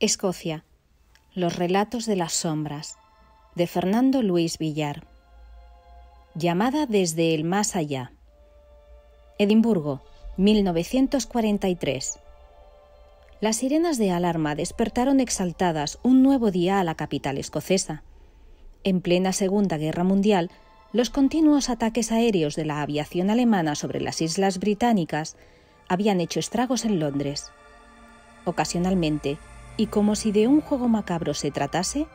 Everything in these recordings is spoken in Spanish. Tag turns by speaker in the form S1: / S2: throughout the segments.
S1: Escocia. Los relatos de las sombras, de Fernando Luis Villar. Llamada desde el más allá. Edimburgo, 1943. Las sirenas de alarma despertaron exaltadas un nuevo día a la capital escocesa. En plena Segunda Guerra Mundial, los continuos ataques aéreos de la aviación alemana sobre las islas británicas habían hecho estragos en Londres. Ocasionalmente, y como si de un juego macabro se tratase,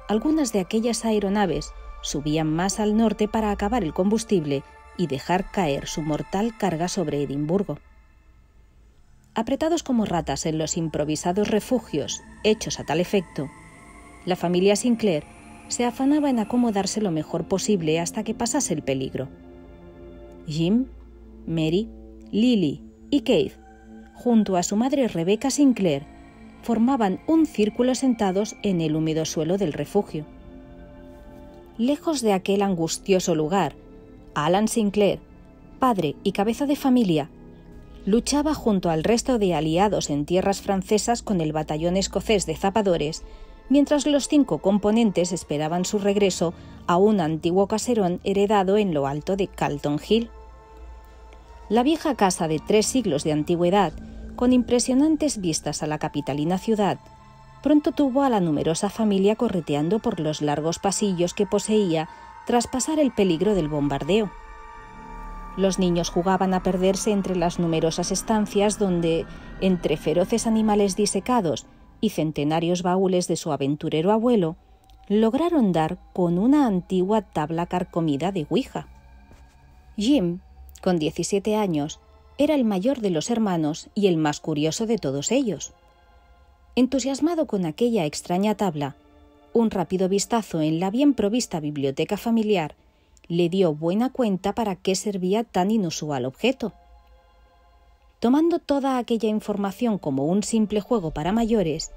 S1: algunas de aquellas aeronaves subían más al norte para acabar el combustible y dejar caer su mortal carga sobre Edimburgo. Apretados como ratas en los improvisados refugios hechos a tal efecto, la familia Sinclair se afanaba en acomodarse lo mejor posible hasta que pasase el peligro. Jim, Mary, Lily y Keith, junto a su madre Rebecca Sinclair, formaban un círculo sentados en el húmedo suelo del refugio. Lejos de aquel angustioso lugar, Alan Sinclair, padre y cabeza de familia, luchaba junto al resto de aliados en tierras francesas con el batallón escocés de zapadores, mientras los 5 componentes esperaban su regreso a un antiguo caserón heredado en lo alto de Calton Hill. La vieja casa de 3 siglos de antigüedad, con impresionantes vistas a la capitalina ciudad, pronto tuvo a la numerosa familia correteando por los largos pasillos que poseía tras pasar el peligro del bombardeo. Los niños jugaban a perderse entre las numerosas estancias donde, entre feroces animales disecados y centenarios baúles de su aventurero abuelo, lograron dar con una antigua tabla carcomida de Ouija. Jim, con 17 años, era el mayor de los hermanos y el más curioso de todos ellos. Entusiasmado con aquella extraña tabla, un rápido vistazo en la bien provista biblioteca familiar le dio buena cuenta para qué servía tan inusual objeto. Tomando toda aquella información como un simple juego para mayores,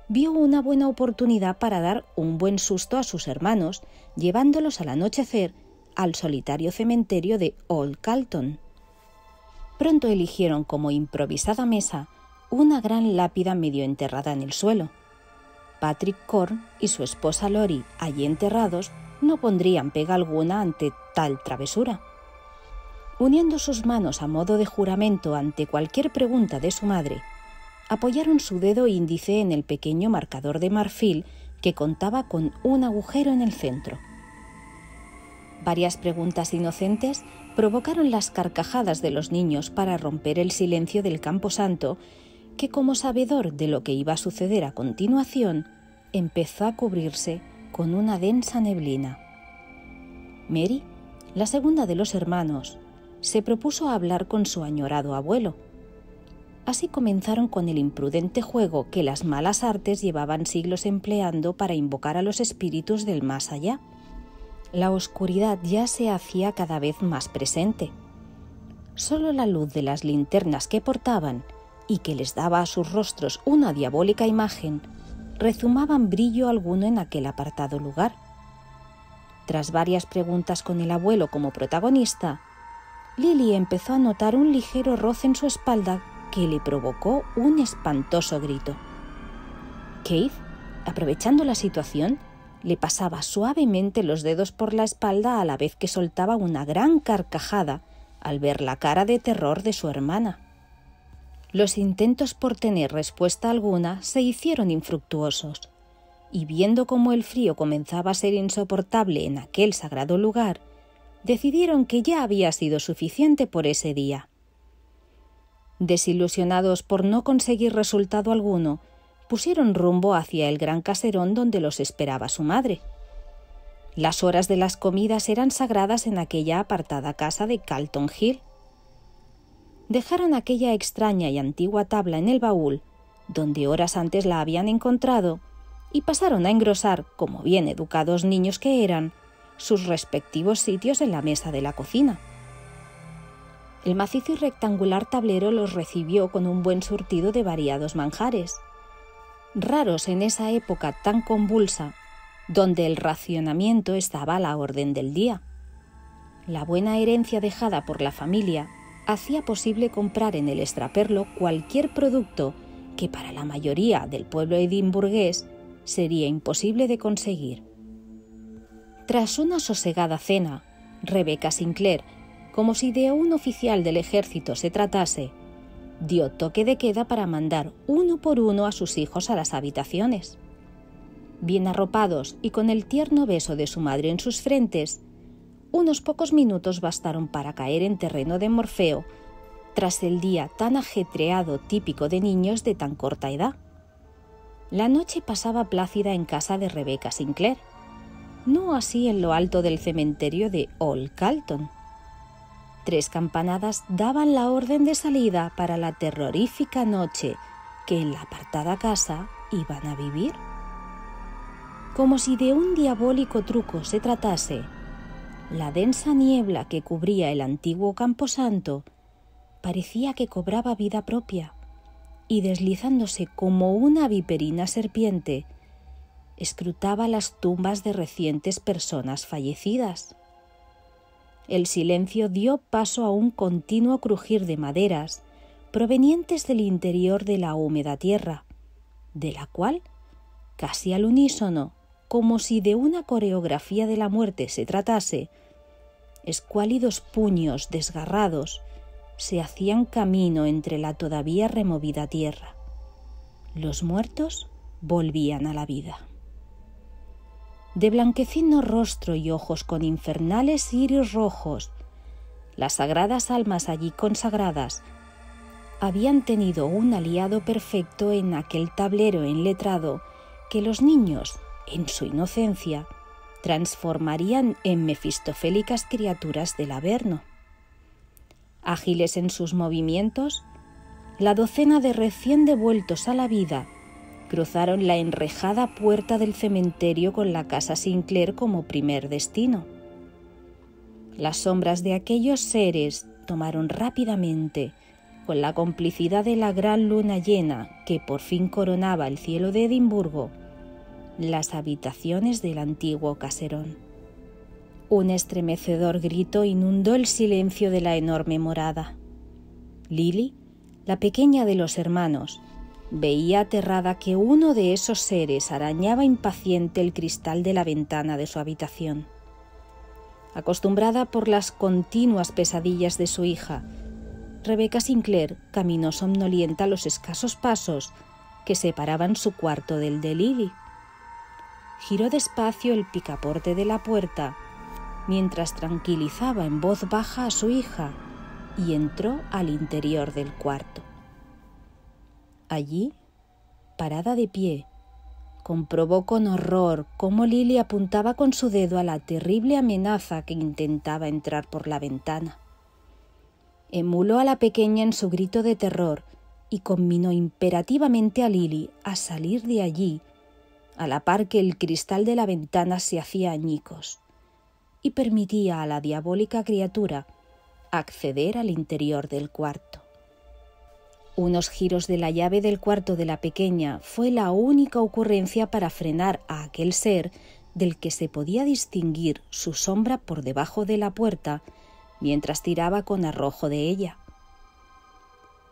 S1: vio una buena oportunidad para dar un buen susto a sus hermanos, llevándolos al anochecer al solitario cementerio de Old Calton. Pronto eligieron como improvisada mesa una gran lápida medio enterrada en el suelo. Patrick Corn y su esposa Lori, allí enterrados, no pondrían pega alguna ante tal travesura. Uniendo sus manos a modo de juramento ante cualquier pregunta de su madre, apoyaron su dedo índice en el pequeño marcador de marfil que contaba con un agujero en el centro. Varias preguntas inocentes provocaron las carcajadas de los niños para romper el silencio del camposanto, que, como sabedor de lo que iba a suceder a continuación, empezó a cubrirse con una densa neblina. Mary, la segunda de los hermanos, se propuso hablar con su añorado abuelo. Así comenzaron con el imprudente juego que las malas artes llevaban siglos empleando para invocar a los espíritus del más allá. La oscuridad ya se hacía cada vez más presente. Solo la luz de las linternas que portaban y que les daba a sus rostros una diabólica imagen, rezumaban brillo alguno en aquel apartado lugar. Tras varias preguntas con el abuelo como protagonista, Lily empezó a notar un ligero roce en su espalda que le provocó un espantoso grito. Keith, aprovechando la situación, le pasaba suavemente los dedos por la espalda a la vez que soltaba una gran carcajada al ver la cara de terror de su hermana. Los intentos por tener respuesta alguna se hicieron infructuosos, y viendo cómo el frío comenzaba a ser insoportable en aquel sagrado lugar, decidieron que ya había sido suficiente por ese día. Desilusionados por no conseguir resultado alguno, pusieron rumbo hacia el gran caserón donde los esperaba su madre. Las horas de las comidas eran sagradas en aquella apartada casa de Calton Hill. Dejaron aquella extraña y antigua tabla en el baúl, donde horas antes la habían encontrado, y pasaron a engrosar, como bien educados niños que eran, sus respectivos sitios en la mesa de la cocina. El macizo y rectangular tablero los recibió con un buen surtido de variados manjares, raros en esa época tan convulsa, donde el racionamiento estaba a la orden del día. La buena herencia dejada por la familia hacía posible comprar en el extraperlo cualquier producto que para la mayoría del pueblo edimburgués sería imposible de conseguir. Tras una sosegada cena, Rebecca Sinclair, como si de un oficial del ejército se tratase, dio toque de queda para mandar uno por uno a sus hijos a las habitaciones. Bien arropados y con el tierno beso de su madre en sus frentes, unos pocos minutos bastaron para caer en terreno de Morfeo tras el día tan ajetreado típico de niños de tan corta edad. La noche pasaba plácida en casa de Rebecca Sinclair, no así en lo alto del cementerio de Old Calton. 3 campanadas daban la orden de salida para la terrorífica noche que en la apartada casa iban a vivir. Como si de un diabólico truco se tratase, la densa niebla que cubría el antiguo camposanto parecía que cobraba vida propia y, deslizándose como una viperina serpiente, escrutaba las tumbas de recientes personas fallecidas. El silencio dio paso a un continuo crujir de maderas provenientes del interior de la húmeda tierra, de la cual, casi al unísono, como si de una coreografía de la muerte se tratase, escuálidos puños desgarrados se hacían camino entre la todavía removida tierra. Los muertos volvían a la vida. De blanquecino rostro y ojos con infernales iris rojos, las sagradas almas allí consagradas habían tenido un aliado perfecto en aquel tablero enletrado que los niños, en su inocencia, transformarían en mefistofélicas criaturas del Averno. Ágiles en sus movimientos, la docena de recién devueltos a la vida cruzaron la enrejada puerta del cementerio con la casa Sinclair como primer destino. Las sombras de aquellos seres tomaron rápidamente, con la complicidad de la gran luna llena que por fin coronaba el cielo de Edimburgo, las habitaciones del antiguo caserón. Un estremecedor grito inundó el silencio de la enorme morada. Lily, la pequeña de los hermanos, veía aterrada que uno de esos seres arañaba impaciente el cristal de la ventana de su habitación. Acostumbrada por las continuas pesadillas de su hija, Rebecca Sinclair caminó somnolienta los escasos pasos que separaban su cuarto del de Lily. Giró despacio el picaporte de la puerta mientras tranquilizaba en voz baja a su hija y entró al interior del cuarto. Allí, parada de pie, comprobó con horror cómo Lily apuntaba con su dedo a la terrible amenaza que intentaba entrar por la ventana. Emuló a la pequeña en su grito de terror y conminó imperativamente a Lily a salir de allí, a la par que el cristal de la ventana se hacía añicos, y permitía a la diabólica criatura acceder al interior del cuarto. Unos giros de la llave del cuarto de la pequeña fue la única ocurrencia para frenar a aquel ser del que se podía distinguir su sombra por debajo de la puerta mientras tiraba con arrojo de ella.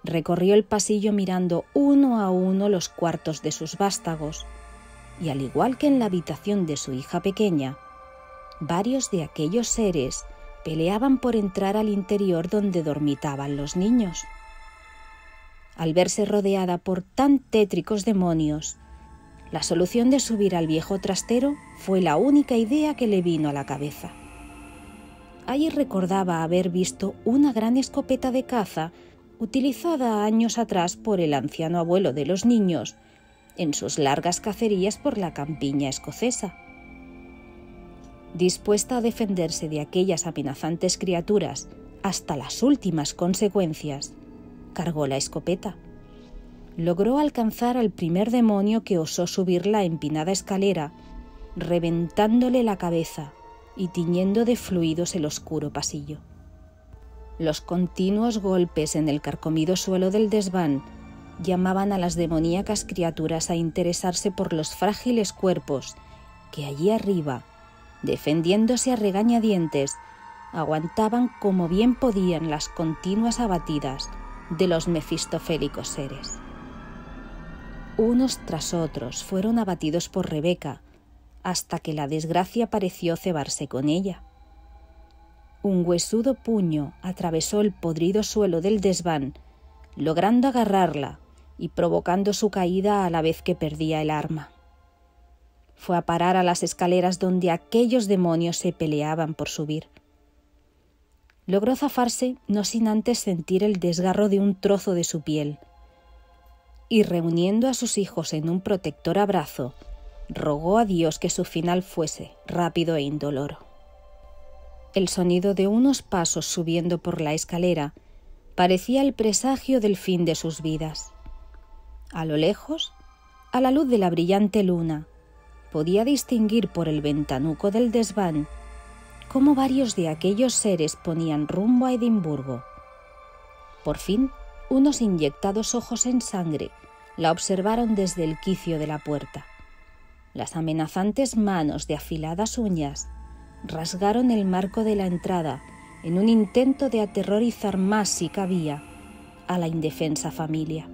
S1: Recorrió el pasillo mirando uno a uno los cuartos de sus vástagos, y al igual que en la habitación de su hija pequeña, varios de aquellos seres peleaban por entrar al interior donde dormitaban los niños. Al verse rodeada por tan tétricos demonios, la solución de subir al viejo trastero fue la única idea que le vino a la cabeza. Allí recordaba haber visto una gran escopeta de caza utilizada años atrás por el anciano abuelo de los niños en sus largas cacerías por la campiña escocesa. Dispuesta a defenderse de aquellas amenazantes criaturas hasta las últimas consecuencias, cargó la escopeta. Logró alcanzar al primer demonio que osó subir la empinada escalera, reventándole la cabeza y tiñendo de fluidos el oscuro pasillo. Los continuos golpes en el carcomido suelo del desván llamaban a las demoníacas criaturas a interesarse por los frágiles cuerpos que allí arriba, defendiéndose a regañadientes, aguantaban como bien podían las continuas abatidas de los mefistofélicos seres. Unos tras otros fueron abatidos por Rebeca, hasta que la desgracia pareció cebarse con ella. Un huesudo puño atravesó el podrido suelo del desván, logrando agarrarla y provocando su caída a la vez que perdía el arma. Fue a parar a las escaleras donde aquellos demonios se peleaban por subir. Logró zafarse no sin antes sentir el desgarro de un trozo de su piel, y reuniendo a sus hijos en un protector abrazo, rogó a Dios que su final fuese rápido e indoloro. El sonido de unos pasos subiendo por la escalera parecía el presagio del fin de sus vidas. A lo lejos, a la luz de la brillante luna, podía distinguir por el ventanuco del desván cómo varios de aquellos seres ponían rumbo a Edimburgo. Por fin, unos inyectados ojos en sangre la observaron desde el quicio de la puerta. Las amenazantes manos de afiladas uñas rasgaron el marco de la entrada en un intento de aterrorizar más, si cabía, a la indefensa familia.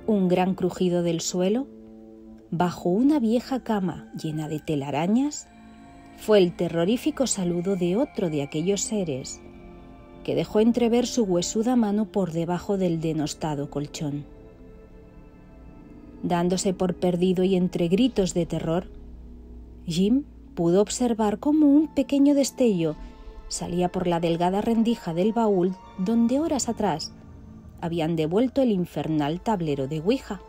S1: Un gran crujido del suelo, bajo una vieja cama llena de telarañas, fue el terrorífico saludo de otro de aquellos seres que dejó entrever su huesuda mano por debajo del denostado colchón. Dándose por perdido y entre gritos de terror, Jim pudo observar cómo un pequeño destello salía por la delgada rendija del baúl donde horas atrás habían devuelto el infernal tablero de Ouija.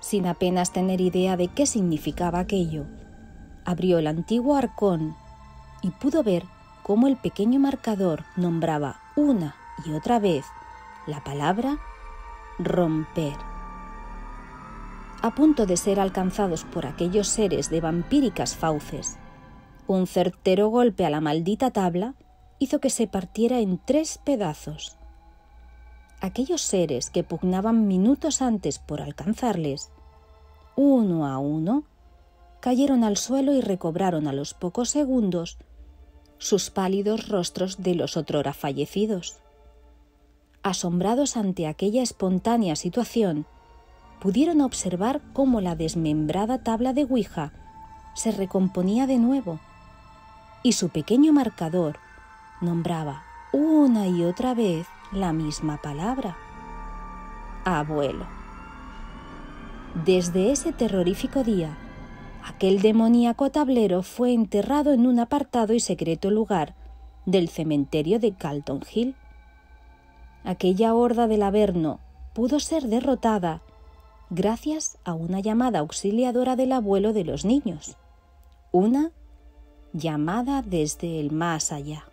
S1: Sin apenas tener idea de qué significaba aquello, abrió el antiguo arcón y pudo ver cómo el pequeño marcador nombraba una y otra vez la palabra romper. A punto de ser alcanzados por aquellos seres de vampíricas fauces, un certero golpe a la maldita tabla hizo que se partiera en 3 pedazos. Aquellos seres que pugnaban minutos antes por alcanzarles, uno a uno, cayeron al suelo y recobraron a los pocos segundos sus pálidos rostros de los otrora fallecidos. Asombrados ante aquella espontánea situación, pudieron observar cómo la desmembrada tabla de Ouija se recomponía de nuevo y su pequeño marcador nombraba una y otra vez la misma palabra: abuelo. Desde ese terrorífico día, aquel demoníaco tablero fue enterrado en un apartado y secreto lugar del cementerio de Calton Hill. Aquella horda del Averno pudo ser derrotada gracias a una llamada auxiliadora del abuelo de los niños, una llamada desde el más allá.